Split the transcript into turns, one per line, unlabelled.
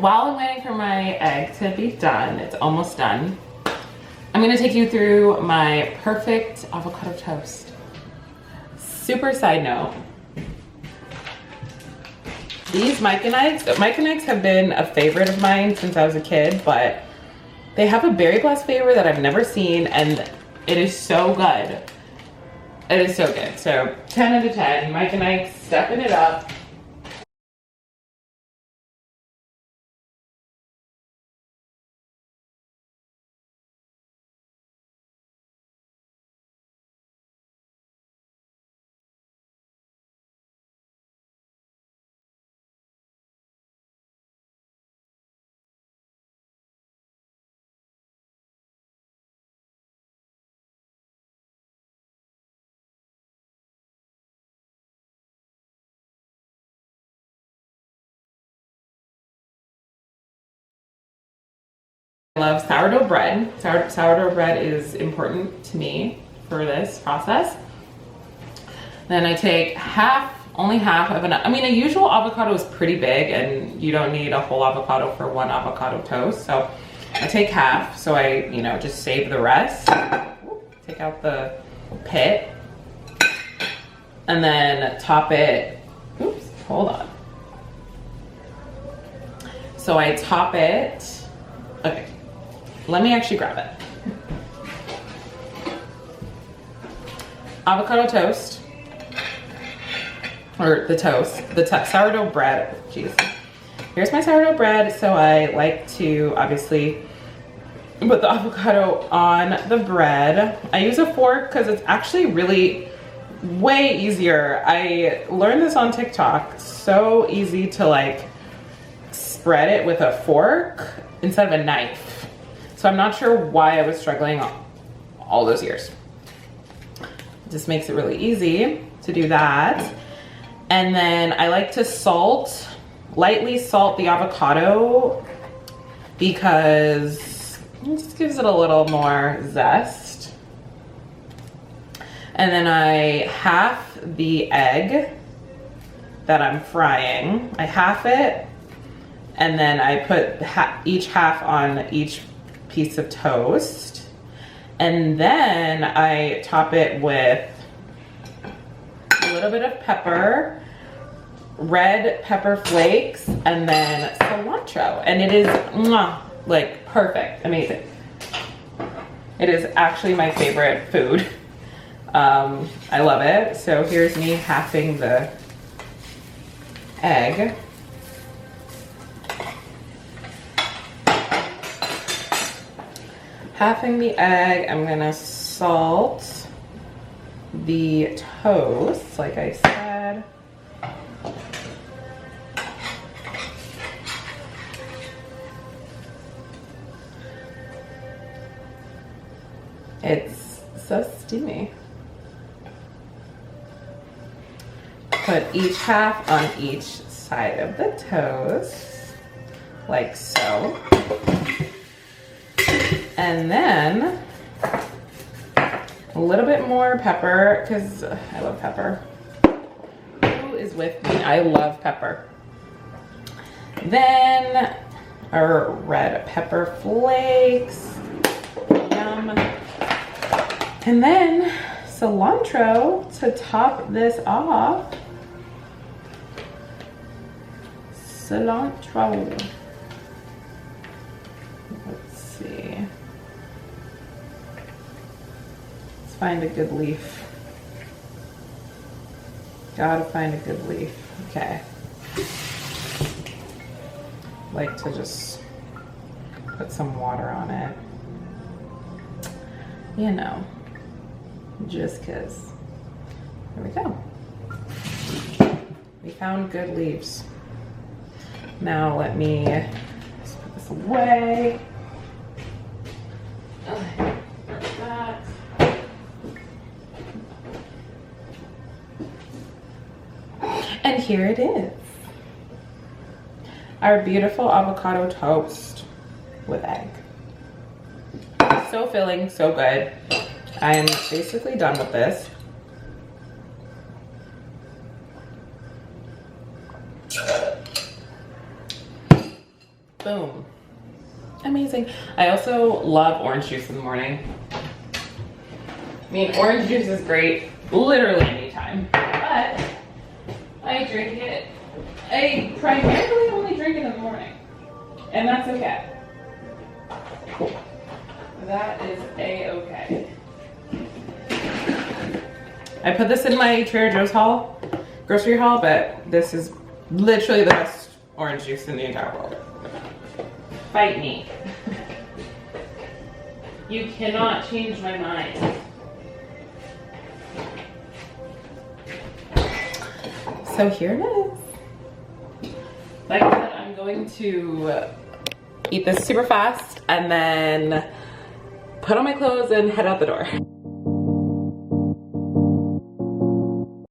while I'm waiting for my egg to be done, it's almost done, I'm gonna take you through my perfect avocado toast. Super side note. These Micanics have been a favorite of mine since I was a kid, but they have a berry blast flavor that I've never seen, and it is so good. It is so good. So 10 out of 10, Micanics stepping it up. I love sourdough bread. Sourdough bread is important to me for this process. Then I take only half of I mean, a usual avocado is pretty big and you don't need a whole avocado for one avocado toast. So I take half, so I, just save the rest. Take out the pit. And then top it, oops, hold on. So I top it, okay. Let me actually grab it. Avocado toast, or the toast, sourdough bread, jeez. Here's my sourdough bread. So I like to obviously put the avocado on the bread. I use a fork because it's actually really way easier. I learned this on TikTok. So easy to like spread it with a fork instead of a knife. So I'm not sure why I was struggling all those years. It just makes it really easy to do that. And then I like to lightly salt the avocado because it just gives it a little more zest. And then I half the egg that I'm frying. I half it, and then I put each half on each piece of toast, and then I top it with a little bit of pepper, red pepper flakes, and then cilantro, and it is like perfect, amazing. It is actually my favorite food. I love it. So here's me halving the egg. Halving the egg, I'm gonna salt the toast, like I said. It's so steamy. Put each half on each side of the toast, like so. And then a little bit more pepper, because I love pepper. Who is with me? I love pepper. Then our red pepper flakes. Yum. And then cilantro to top this off. Cilantro. Let's see. Let's find a good leaf. Gotta find a good leaf. Okay. Like to just put some water on it. You know, just 'cause. There we go. We found good leaves. Now let me just put this away. Okay, like that. And here it is. Our beautiful avocado toast with egg. So filling, so good. I'm basically done with this. Boom. Amazing. I also love orange juice in the morning. I mean, orange juice is great literally anytime, but I drink it. I primarily only drink it in the morning, and that's okay. Cool. That is a-okay. I put this in my Trader Joe's haul, grocery haul, but this is literally the best orange juice in the entire world. Fight me. You cannot change my mind. So here it is. Like I said, I'm going to eat this super fast and then put on my clothes and head out the door.